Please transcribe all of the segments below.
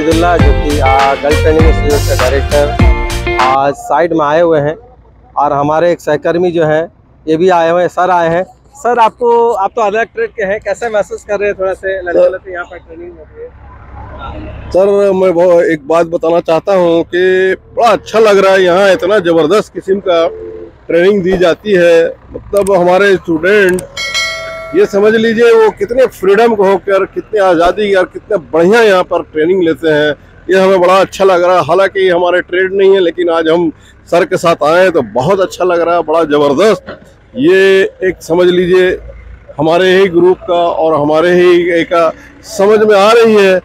आबिदुल्ला जो कि girl training institute के डायरेक्टर आज साइड में आए हुए हैं और हमारे एक सहकर्मी जो है ये भी आए हुए हैं। सर आए हैं। सर आप तो अलग ट्रेड के हैं, कैसे महसूस कर रहे हैं? थोड़ा से लड़के यहाँ पर ट्रेनिंग होती है। सर मैं एक बात बताना चाहता हूँ कि बड़ा अच्छा लग रहा है, यहाँ इतना ज़बरदस्त किस्म का ट्रेनिंग दी जाती है। मतलब हमारे स्टूडेंट ये समझ लीजिए वो कितने फ्रीडम को होकर, कितने आज़ादी और कितने बढ़िया यहाँ पर ट्रेनिंग लेते हैं। ये हमें बड़ा अच्छा लग रहा है। हालांकि हमारे ट्रेड नहीं है, लेकिन आज हम सर के साथ आए तो बहुत अच्छा लग रहा है, बड़ा ज़बरदस्त। ये एक समझ लीजिए हमारे ही ग्रुप का और हमारे ही एक समझ में आ रही है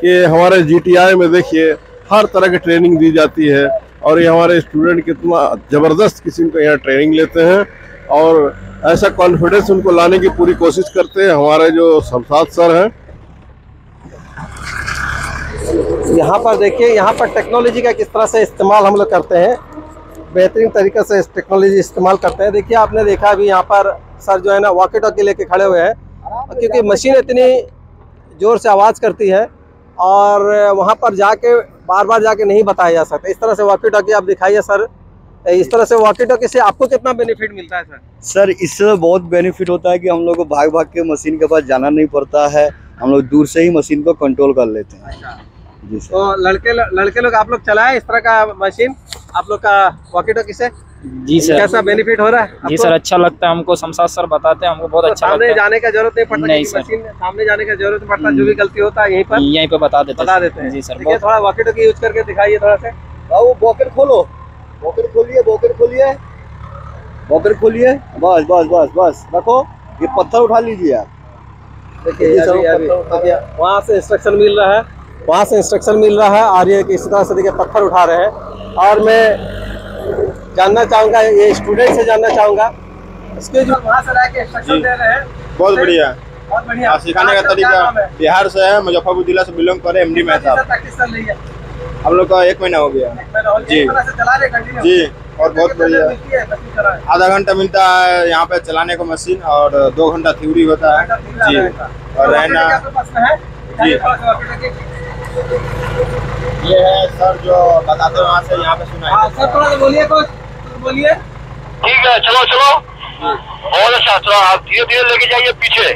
कि हमारे GTI में देखिए हर तरह की ट्रेनिंग दी जाती है और ये हमारे स्टूडेंट कितना ज़बरदस्त किस्म का यहाँ ट्रेनिंग लेते हैं और ऐसा कॉन्फिडेंस उनको लाने की पूरी कोशिश करते हैं हमारे जो शमशाद सर हैं। यहाँ पर देखिए, यहाँ पर टेक्नोलॉजी का किस तरह से इस्तेमाल हम लोग करते हैं, बेहतरीन तरीके से टेक्नोलॉजी इस्तेमाल करते हैं। देखिए आपने देखा अभी यहाँ पर सर जो है ना वॉकी टॉकी लेके खड़े हुए हैं, क्योंकि मशीन इतनी ज़ोर से आवाज़ करती है और वहाँ पर जाके बार बार जाके नहीं बताया जा सकता। इस तरह से वॉकी टॉकी आप दिखाइए सर। इस तरह से वॉकी टॉकी से आपको कितना बेनिफिट मिलता है सर? सर इससे बहुत बेनिफिट होता है कि हम लोग को भाग भाग के मशीन के पास जाना नहीं पड़ता है, हम लोग दूर से ही मशीन को कंट्रोल कर लेते हैं। अच्छा। जी सर। तो लड़के लोग आप लोग चलाए इस तरह का मशीन आप लोग का वॉकी टॉकी से? जी सर। कैसा बेनिफिट हो रहा है? जी सर अच्छा लगता है हमको, शमशाद सर बताते हैं हमको बहुत अच्छा लगता है। सामने जाने का जरूरत नहीं पड़ता? नहीं मशीन सामने जाने का जरूरत नहीं पड़ता, जो भी गलती होता है यहीं पर बता देते हैं। जी सर। थोड़ा वॉकी टॉकी यूज करके दिखाइए थोड़ा से। वो बॉकेट खोलो, बॉकेट खोलिए, बॉकेट खोलिए, बॉकेट खोलिए, बस बस बस बस रखो। ये पत्थर उठा लीजिए आप। देखिए वहाँ से इंस्ट्रक्शन मिल रहा है, वहाँ से इंस्ट्रक्शन मिल रहा है और ये इसी तरह से देखिए पत्थर उठा रहे हैं। और मैं जानना चाहूँगा, ये स्टूडेंट से जानना चाहूँगा इसके जो वहाँ से रह के इंस्ट्रक्शन दे रहे हैं। बहुत बढ़िया, बहुत बढ़िया। सिखाने का तरीका बिहार से है, मुजफ्फरपुर जिला से बिलोंग करे, MD मेहता। प्रैक्टिस कर रही है हम लोग का 1 महीना हो गया जी। चला रहे कंटिन्यू जी और बहुत बढ़िया। आधा घंटा मिलता है यहाँ पे चलाने को मशीन और 2 घंटा थ्योरी होता है जी। और रहना जी ये है सर जो बताते हैं वहाँ से यहाँ पे सुना। सर थोड़ा बोलिए, कुछ बोलिए। ठीक है, चलो चलो, बहुत अच्छा। चलो आप धीरे धीरे लेके जाइए पीछे,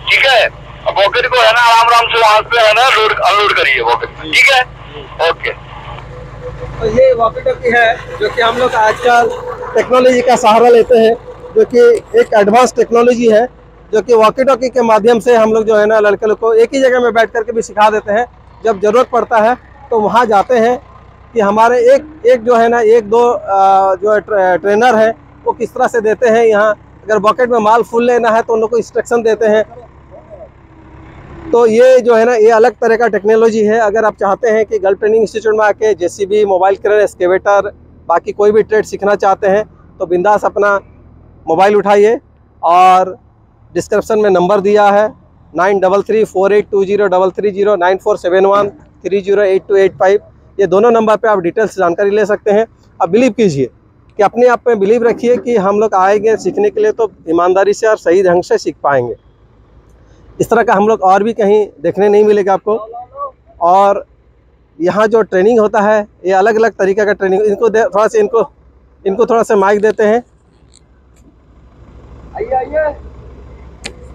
ठीक है। पॉकेट को है ना आराम से वहाँ पे है ना लोड अनलोड करिए पॉकेट, ठीक है, ओके। तो ये वॉकी टॉकी है जो कि हम लोग आजकल टेक्नोलॉजी का सहारा लेते हैं, जो कि एक एडवांस टेक्नोलॉजी है, जो कि वॉकी टॉकी के माध्यम से हम लोग जो है ना लड़के लोग को एक ही जगह में बैठ करके भी सिखा देते हैं। जब ज़रूरत पड़ता है तो वहाँ जाते हैं कि हमारे एक जो है ना एक दो जो ट्रेनर है वो किस तरह से देते हैं। यहाँ अगर बकेट में माल फुल लेना है तो उन लोग को इंस्ट्रक्शन देते हैं। तो ये जो है ना ये अलग तरह का टेक्नोलॉजी है। अगर आप चाहते हैं कि गर्ल ट्रेनिंग इंस्टीट्यूट में आके JCB, मोबाइल क्रेन, एक्सकेवेटर, बाकी कोई भी ट्रेड सीखना चाहते हैं तो बिंदास अपना मोबाइल उठाइए और डिस्क्रिप्शन में नंबर दिया है 9334820330, 9471308285। ये दोनों नंबर पे आप डिटेल्स जानकारी ले सकते हैं। आप बिलीव कीजिए कि अपने आप में बिलीव रखिए कि हम लोग आएंगे सीखने के लिए तो ईमानदारी से और सही ढंग से सीख पाएंगे। इस तरह का हम लोग और भी कहीं देखने नहीं मिलेगा आपको। और यहाँ जो ट्रेनिंग होता है ये अलग अलग तरीके का ट्रेनिंग। इनको थोड़ा सा इनको थोड़ा सा माइक देते हैं। आइए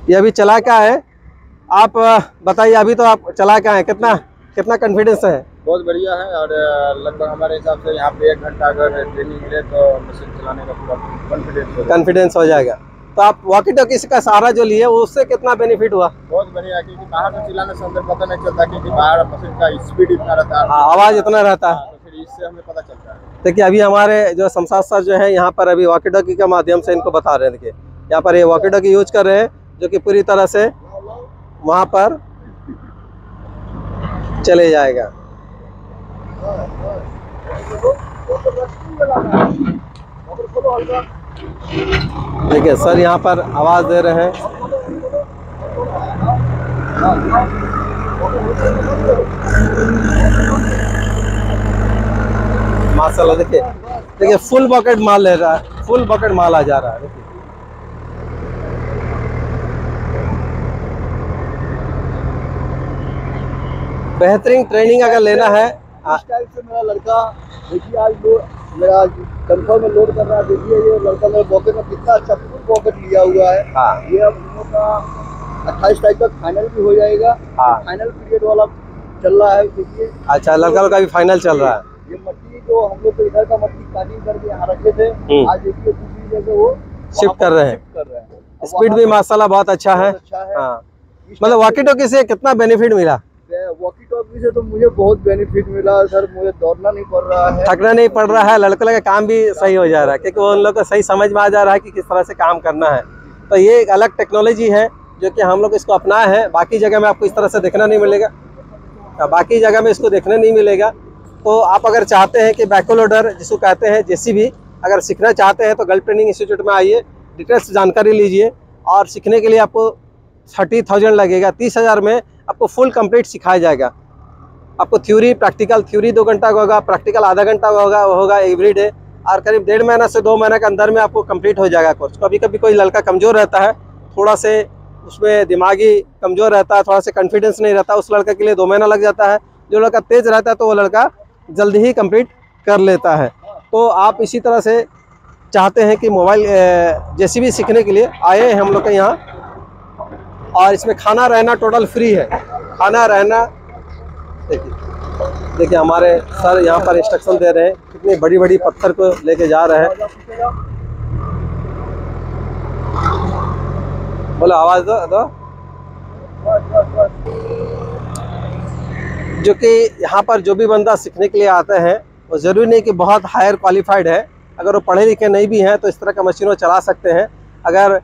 ये अभी चला क्या है आप बताइए? अभी तो आप चला क्या है, कितना कॉन्फिडेंस है? बहुत बढ़िया है और लगभग हमारे हिसाब से यहाँ पे 1 घंटा अगर ट्रेनिंग मिले तो मशीन चलाने का पूरा कॉन्फिडेंस हो जाएगा। तो आप वॉकी टॉकी का सहारा जो लिए उससे कितना बेनिफिट हुआ? बहुत बढ़िया, क्योंकि बाहर में चिल्लाने से अंदर पता नहीं चलता, क्योंकि बाहर मशीन का स्पीड इतना रहता है, आवाज़ इतना रहता है, तो फिर इससे हमें पता चलता है। देखिए अभी हमारे जो शमशाद सर जो है यहाँ पर अभी वॉकी टॉकी के माध्यम से इनको बता रहे हैं। देखिए यहाँ पर ये वॉकी टॉकी यूज कर रहे हैं जो कि पूरी तरह से वहाँ पर चले जाएगा। देखिए सर यहाँ पर आवाज़ दे रहे हैं। माशाल्लाह देखिए फुल बकेट माल ले रहा है, फुल बकेट माल आ जा रहा है। देखिए बेहतरीन ट्रेनिंग अगर लेना है इस टाइप से मेरा लड़का देखिए आज मेरा कंफर्म में लोड कर रहा है। देखिए ये लड़का मेरे पॉकेट में कितना अच्छा फुल पॉकेट लिया हुआ है। हाँ। ये अब हम लोग का 28 तारीख तक फाइनल भी हो जाएगा। हाँ। फाइनल पीरियड वाला चल रहा है। देखिए अच्छा, लड़का का भी फाइनल चल रहा है। ये मट्टी जो हम लोग इधर का मट्टी काटिंग करके यहाँ रखे थे, आज देखिए दूसरी जगह वो शिफ्ट कर रहे हैं। स्पीड भी माशाल्लाह बहुत अच्छा है। हाँ, मतलब वॉकी टॉकी से कितना बेनिफिट मिला? वॉकी टॉकी से तो मुझे बहुत बेनिफिट मिला सर। मुझे दौड़ना नहीं पड़ रहा है, थकना नहीं पड़ रहा है, लड़कों का काम भी सही हो जा रहा है क्योंकि वो उन लोग को सही समझ में आ जा रहा है कि किस तरह से काम करना है। तो ये एक अलग टेक्नोलॉजी है जो कि हम लोग इसको अपनाए हैं। बाकी जगह में आपको इस तरह से देखना नहीं मिलेगा, बाकी जगह में इसको देखने नहीं मिलेगा। तो आप अगर चाहते हैं कि बैकहो लोडर जिसको कहते हैं जेसीबी अगर सीखना चाहते हैं तो गल्फ ट्रेनिंग इंस्टीट्यूट में आइए, डिटेल्स जानकारी लीजिए। और सीखने के लिए आपको 30,000 लगेगा। 30,000 में आपको फुल कंप्लीट सिखाया जाएगा। आपको थ्योरी प्रैक्टिकल, थ्योरी 2 घंटा का होगा, प्रैक्टिकल आधा घंटा का होगा एवरी डे। और करीब 1.5 महीना से 2 महीने के अंदर में आपको कंप्लीट हो जाएगा कोर्स। कभी कभी कोई लड़का कमज़ोर रहता है, थोड़ा से उसमें दिमागी कमज़ोर रहता है, थोड़ा सा कॉन्फिडेंस नहीं रहता, उस लड़के के लिए 2 महीना लग जाता है। जो लड़का तेज़ रहता है तो वो लड़का जल्दी ही कंप्लीट कर लेता है। तो आप इसी तरह से चाहते हैं कि मोबाइल जेसीबी सीखने के लिए आए हैं हम लोग के यहाँ। और इसमें खाना रहना टोटल फ्री है। खाना रहना देखिए हमारे सर यहाँ पर इंस्ट्रक्शन दे रहे हैं, कितनी बड़ी बड़ी पत्थर को लेके जा रहे हैं। बोलो आवाज़ दो। जो कि यहाँ पर जो भी बंदा सीखने के लिए आते हैं वो ज़रूरी नहीं कि बहुत हायर क्वालिफाइड है। अगर वो पढ़े लिखे नहीं भी हैं तो इस तरह का मशीन वो चला सकते हैं। अगर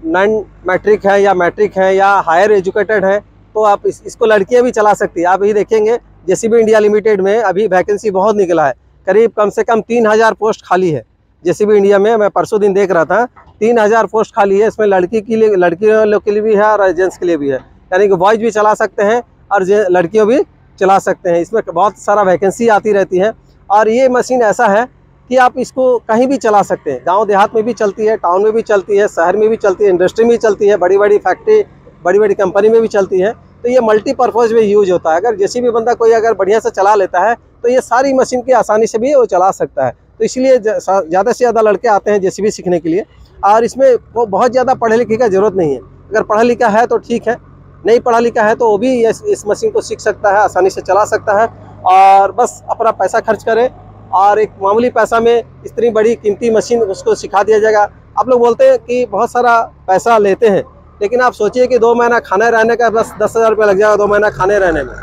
नॉन मैट्रिक है या मैट्रिक है या हायर एजुकेटेड है तो आप इसको लड़कियां भी चला सकती है। आप यही देखेंगे जेसीबी इंडिया लिमिटेड में अभी वैकेंसी बहुत निकला है। करीब कम से कम 3,000 पोस्ट खाली है जेसीबी इंडिया में। मैं परसों दिन देख रहा था 3,000 पोस्ट खाली है। इसमें लड़कियों लोग के लिए भी है और जेंट्स के लिए भी है, यानी कि बॉयज़ भी चला सकते हैं और लड़कियों भी चला सकते हैं। इसमें बहुत सारा वैकेंसी आती रहती है। और ये मशीन ऐसा है कि आप इसको कहीं भी चला सकते हैं। गांव देहात में भी चलती है, टाउन में भी चलती है, शहर में भी चलती है, इंडस्ट्री में भी चलती है, बड़ी बड़ी फैक्ट्री, बड़ी बड़ी कंपनी में भी चलती है। तो ये मल्टीपर्पज़ में यूज होता है। अगर जैसे भी बंदा कोई अगर बढ़िया से चला लेता है तो ये सारी मशीन की आसानी से भी वो चला सकता है। तो इसलिए ज़्यादा से ज़्यादा लड़के आते हैं जेसीबी सीखने के लिए। और इसमें वो बहुत ज़्यादा पढ़े लिखे का ज़रूरत नहीं है। अगर पढ़ा लिखा है तो ठीक है, नहीं पढ़ा लिखा है तो वो भी इस मशीन को सीख सकता है, आसानी से चला सकता है। और बस अपना पैसा खर्च करे और एक मामूली पैसा में इतनी बड़ी कीमती मशीन उसको सिखा दिया जाएगा। आप लोग बोलते हैं कि बहुत सारा पैसा लेते हैं, लेकिन आप सोचिए कि 2 महीना खाने रहने का बस 10,000 रुपये लग जाएगा 2 महीना खाने रहने में।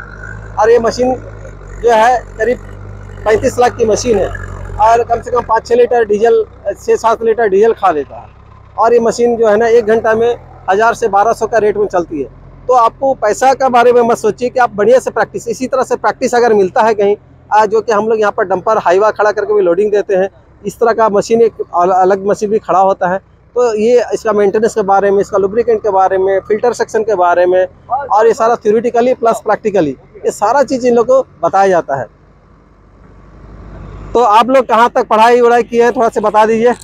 और ये मशीन जो है करीब 35 लाख की मशीन है और कम से कम 5-6 लीटर डीजल, 6-7 लीटर डीजल खा लेता है। और ये मशीन जो है ना 1 घंटा में 1000 से 1200 का रेट में चलती है। तो आपको पैसा का बारे में मत सोचिए कि आप बढ़िया से प्रैक्टिस, इसी तरह से प्रैक्टिस अगर मिलता है कहीं, जो कि हम लोग यहाँ पर डंपर हाईवा खड़ा करके भी लोडिंग देते हैं, इस तरह का मशीन एक अलग मशीन भी खड़ा होता है। तो ये इसका मेंटेनेंस के बारे में, इसका लुब्रिकेंट के बारे में, फिल्टर सेक्शन के बारे में, और ये सारा थ्योरेटिकली प्लस प्रैक्टिकली ये सारा चीज़ इन लोगों को बताया जाता है। तो आप लोग कहाँ तक पढ़ाई वढ़ाई किए हैं, थोड़ा सा बता दीजिए।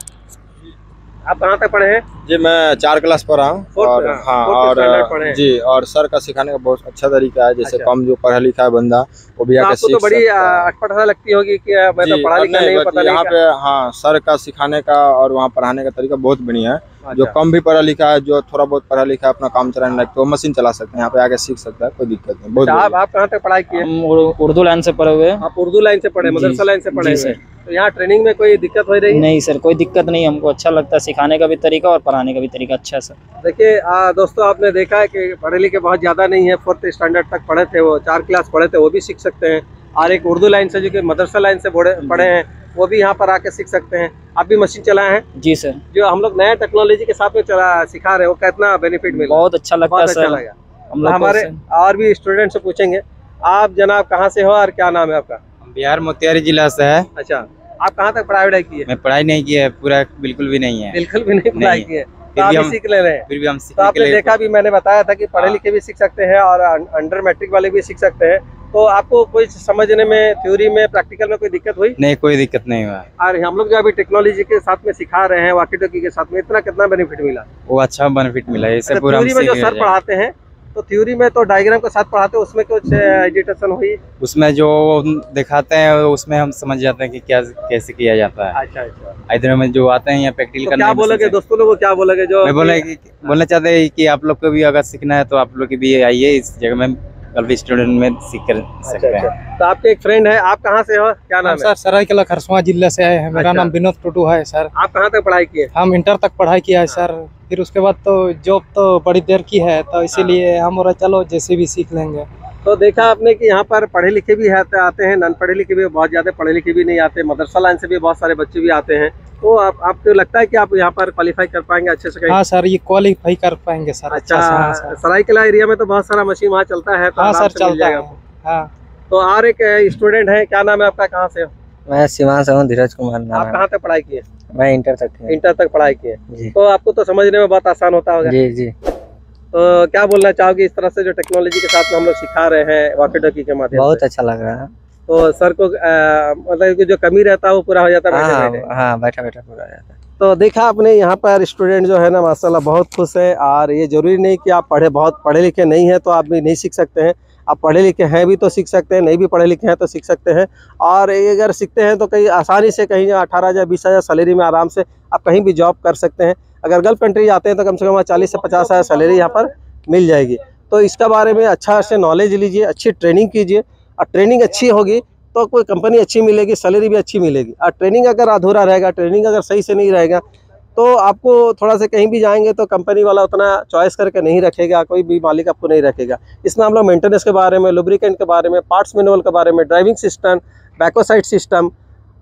आप कहाँ तक पढ़े हैं? जी मैं 4 क्लास पढ़ा हूँ। और हाँ, और जी, और सर का सिखाने का बहुत अच्छा तरीका है। जैसे कम जो पढ़ा लिखा है बंदा वो भी आके सीख सकता है। आपको तो बड़ी अटपटा लगती होगी कि मैं तो पढ़ा लिखा नहीं, पता नहीं। यहाँ पे हाँ, सर का सिखाने का और वहाँ पढ़ाने का तरीका बहुत बढ़िया है। जो कम भी पढ़ा लिखा है, जो थोड़ा बहुत पढ़ा लिखा है, अपना काम चलाने लगता है, तो मशीन चला सकते हैं, यहाँ पे आके सीख सकता है, कोई दिक्कत नहीं। बहुत आप कहाँ तक पढ़ाई किए? हम उर्दू लाइन से पढ़े हुए हैं। आप उर्दू लाइन से पढ़े, मदरसा लाइन से पढ़े हुए? तो यहाँ ट्रेनिंग में कोई दिक्कत हो रही है? नहीं सर, कोई दिक्कत नहीं। हमको अच्छा लगता है, सिखाने का भी तरीका और पढ़ाने का भी तरीका अच्छा है सर। देखिए दोस्तों, आपने देखा है कि पढ़े लिखे बहुत ज़्यादा नहीं है। 4th स्टैंडर्ड तक पढ़े थे, वो 4 क्लास पढ़े थे, वो भी सीख सकते हैं। और एक उर्दू लाइन से जो कि मदरसा लाइन से पढ़े हैं वो भी यहाँ पर आके सीख सकते हैं। आप भी मशीन चलाए हैं? जी सर। जो हम लोग नया टेक्नोलॉजी के साथ में सिखा रहे हैं, वो कितना बेनिफिट मिला? बहुत अच्छा लगता है सर। हम लोग हमारे और भी स्टूडेंट से पूछेंगे। आप जनाब कहाँ से हो और क्या नाम है आपका? बिहार मोतिहारी जिला से है। अच्छा, आप कहाँ तक पढ़ाई की है? मैं पढ़ाई नहीं की है, पूरा बिल्कुल भी नहीं है। बिल्कुल भी नहीं पढ़ाई की है, तो आप सीख ले रहे हैं। फिर भी हम तो आपने देखा भी, मैंने बताया था कि पढ़े लिखे भी सीख सकते हैं और अंडर मैट्रिक वाले भी सीख सकते हैं। तो आपको कोई समझने में, थ्योरी में, प्रैक्टिकल में कोई दिक्कत हुई? नहीं, कोई दिक्कत नहीं हुआ। और हम लोग जो अभी टेक्नोलॉजी के साथ में सिखा रहे हैं, वॉकी टॉकी के साथ में, इतना कितना बेनिफिट मिला? वो अच्छा बेनिफिट मिला। इससे पूरा थ्योरी में जो सर पढ़ाते हैं तो थ्योरी में तो डायग्राम के साथ पढ़ाते हैं, उसमें कुछ एजुटेशन हुई? उसमें जो दिखाते हैं उसमें हम समझ जाते हैं कि क्या कैसे किया जाता है। अच्छा अच्छा। इधर में जो आते हैं या प्रैक्टिकल तो करने क्या बोलोगे दोस्तों लोगों को, क्या बोलोगे? जो मैं बोलना चाहते हैं कि आप लोग को भी अगर सीखना है तो आप लोग भी आइए इस जगह में, कल स्टूडेंट में सीख कर सकते हैं। तो आपके एक फ्रेंड है, आप कहाँ से हो, क्या नाम है? सर सरायकेला खरसुआ जिले से आए हैं। मेरा अच्छा। नाम विनोद टुटू है सर। आप कहाँ तक पढ़ाई किए? हम इंटर तक पढ़ाई किया है सर, फिर उसके बाद तो जॉब तो बड़ी देर की है, तो इसीलिए हम बोला चलो जैसे भी सीख लेंगे। तो देखा आपने कि यहाँ पर पढ़े लिखे भी आते हैं, नॉन पढ़े लिखे भी, बहुत ज़्यादा पढ़े लिखे भी नहीं आते, मदरसा लाइन से भी बहुत सारे बच्चे भी आते हैं। तो आपको लगता है कि आप यहाँ पर क्वालिफाई कर पाएंगे अच्छे से? हाँ सर, ये क्वालिफाई कर पाएंगे सर। अच्छा, सरायकेला एरिया में तो बहुत सारा मशीन वहाँ चलता है, तो हाँ आराम सर से मिल चलता जाएगा। है। हाँ। तो और एक स्टूडेंट है, क्या नाम है आपका, कहाँ से हो? मैं सिवान से हूँ, धीरज कुमार नाम आप है। कहाँ तक पढ़ाई किए? मैं इंटर तक है। इंटर तक पढ़ाई किए, जी तो आपको तो समझने में बहुत आसान होता होगा। जी जी। तो क्या बोलना चाहोगे इस तरह से जो टेक्नोलॉजी के साथ में हम लोग सिखा रहे हैं वॉकी टॉकी के माध्यम बहुत से? अच्छा लग रहा है। तो सर को मतलब कि जो कमी रहता है वो पूरा हो जाता है बैठे बैठे? हाँ, बैठा बैठा पूरा रहता है। तो देखा आपने यहाँ पर स्टूडेंट जो है ना माशाल्लाह बहुत खुश है। और ये जरूरी नहीं कि आप बहुत पढ़े लिखे नहीं है तो आप भी नहीं सीख सकते हैं, आप पढ़े लिखे हैं भी तो सीख सकते हैं, नहीं भी पढ़े लिखे हैं तो सीख सकते हैं। और ये अगर सीखते हैं तो कहीं आसानी से कहीं 18,000 20,000 सैलरी में आराम से आप कहीं भी जॉब कर सकते हैं। अगर गल्फ कंट्री जाते हैं तो कम से कम 40 से 50,000 सैलरी यहाँ पर मिल जाएगी। तो इसका बारे में अच्छा से नॉलेज लीजिए, अच्छी ट्रेनिंग कीजिए, और ट्रेनिंग अच्छी होगी तो कोई कंपनी अच्छी मिलेगी, सैलरी भी अच्छी मिलेगी। और ट्रेनिंग अगर अधूरा रहेगा, ट्रेनिंग अगर सही से नहीं रहेगा तो आपको थोड़ा सा कहीं भी जाएंगे तो कंपनी वाला उतना चॉइस करके नहीं रखेगा, कोई भी मालिक आपको नहीं रखेगा। इसमें हम लोग मेंटेनेंस के बारे में, लुब्रिकेंट के बारे में, पार्ट्स मैनुअल के बारे में, ड्राइविंग सिस्टम, बैकोसाइड सिस्टम,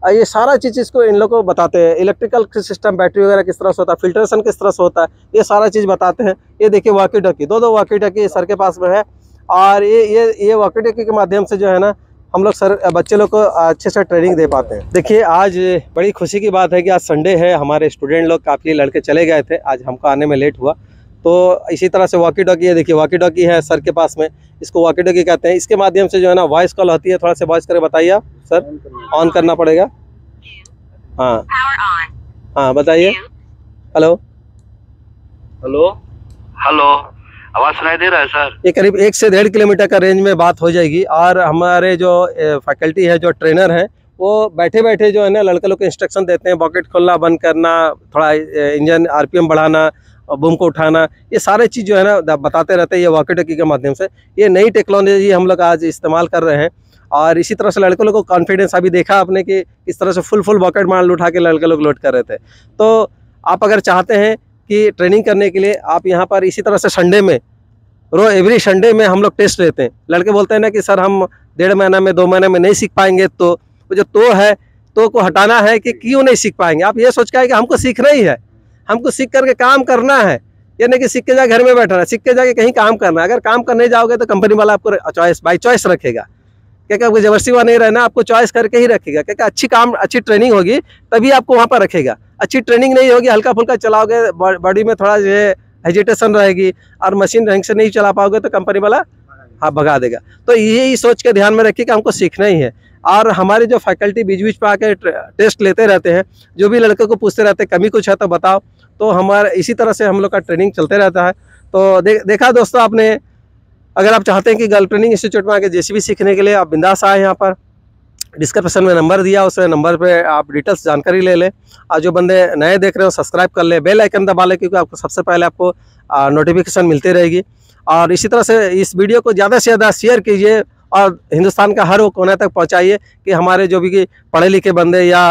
ये सारा चीज़ इसको इन लोगों को बताते हैं। इलेक्ट्रिकल सिस्टम, बैटरी वगैरह किस तरह से होता है, फिल्ट्रेशन किस तरह से होता है, ये सारा चीज़ बताते हैं। ये देखिए वॉकी टॉकी, दो वॉकी टॉकी सर के पास में है। और ये वॉकी टॉकी के माध्यम से जो है ना हम लोग सर बच्चे लोग को अच्छे से ट्रेनिंग दे पाते हैं। देखिए आज बड़ी खुशी की बात है कि आज संडे है, हमारे स्टूडेंट लोग काफ़ी लड़के चले गए थे, आज हमको आने में लेट हुआ। तो इसी तरह से वॉकी टॉकी है, देखिए वॉकी टॉकी है सर के पास में, इसको वॉकी टॉकी कहते हैं। इसके माध्यम से जो है ना वॉइस कॉल होती है, थोड़ा सा वॉइस करके बताइए आप सर। ऑन करना पड़ेगा। हाँ हाँ बताइए। हेलो हेलो हेलो, आवाज सुनाई दे रहा है सर? ये करीब 1 से 1.5 किलोमीटर का रेंज में बात हो जाएगी। और हमारे जो फैकल्टी है, जो ट्रेनर हैं, वो बैठे बैठे जो है ना लड़के लोग को इंस्ट्रक्शन देते हैं, बॉकेट खोलना, बंद करना, थोड़ा इंजन आरपीएम बढ़ाना, बूम को उठाना, ये सारे चीज़ जो है ना बताते रहते हैं ये वॉकी टॉकी के माध्यम से। ये नई टेक्नोलॉजी हम लोग आज इस्तेमाल कर रहे हैं। और इसी तरह से लड़के लोगों को कॉन्फिडेंस, अभी देखा आपने कि इस तरह से फुल बॉकेट माल उठा के लड़के लोग लोड कर रहे थे। तो आप अगर चाहते हैं कि ट्रेनिंग करने के लिए आप यहाँ पर इसी तरह से संडे में एवरी संडे में हम लोग टेस्ट लेते हैं। लड़के बोलते हैं ना कि सर हम 1.5 महीना में 2 महीने में नहीं सीख पाएंगे, तो वो जो है तो को हटाना है कि क्यों नहीं सीख पाएंगे। आप ये सोच के आए कि हमको सीखना ही है, हमको सीख करके काम करना है, ये नहीं कि सीख के जाके घर में बैठना है, सीख के जाके कहीं काम करना है। अगर काम करने जाओगे तो कंपनी वाला आपको चॉइस बाई चॉइस रखेगा, क्योंकि आपको जबरदस्ती वहाँ नहीं रहना, आपको चॉइस करके ही रखेगा। क्योंकि अच्छी ट्रेनिंग होगी तभी आपको वहाँ पर रखेगा। अच्छी ट्रेनिंग नहीं होगी, हल्का फुल्का चलाओगे, बॉडी में थोड़ा जो है हेजिटेशन रहेगी और मशीन ढंग से नहीं चला पाओगे तो कंपनी वाला हाँ भगा देगा। तो यही सोच के ध्यान में रखिए कि हमको सीखना ही है। और हमारे जो फैकल्टी बीच बीच पे आके टेस्ट लेते रहते हैं, जो भी लड़के को पूछते रहते हैं कमी कुछ है तो बताओ, तो हमारे इसी तरह से हम लोग का ट्रेनिंग चलते रहता है। तो देखा दोस्तों आपने, अगर आप चाहते हैं कि गल्फ ट्रेनिंग इंस्टीट्यूट में आके जेसीबी सीखने के लिए आप बिंदास आए, यहाँ पर डिस्क्रिप्शन में नंबर दिया, उस नंबर पे आप डिटेल्स जानकारी ले लें। और जो बंदे नए देख रहे हो सब्सक्राइब कर ले, बेल आइकन दबा ले, क्योंकि आपको सबसे पहले आपको नोटिफिकेशन मिलती रहेगी। और इसी तरह से इस वीडियो को ज़्यादा से ज़्यादा शेयर कीजिए और हिंदुस्तान का हर वो कोने तक पहुंचाइए कि हमारे जो भी पढ़े लिखे बंदे या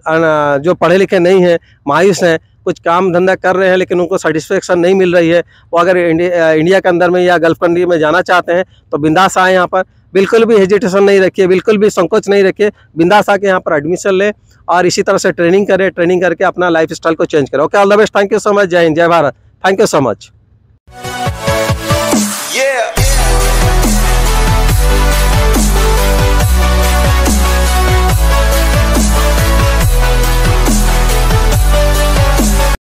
जो पढ़े लिखे नहीं हैं, मायूस हैं, कुछ काम धंधा कर रहे हैं लेकिन उनको सेटिस्फेक्शन नहीं मिल रही है, वो अगर इंडिया के अंदर में या गल्फ कंट्री में जाना चाहते हैं तो बिंदास आए यहाँ पर। बिल्कुल भी हेजिटेशन नहीं रखिए, बिल्कुल भी संकोच नहीं रखिए, बिंदास आके यहाँ पर एडमिशन ले और इसी तरह से ट्रेनिंग करें, ट्रेनिंग करके अपना लाइफ स्टाइल को चेंज करें। Okay, all the best, thank you so much, जय हिंद, जय Bharat, thank you so much.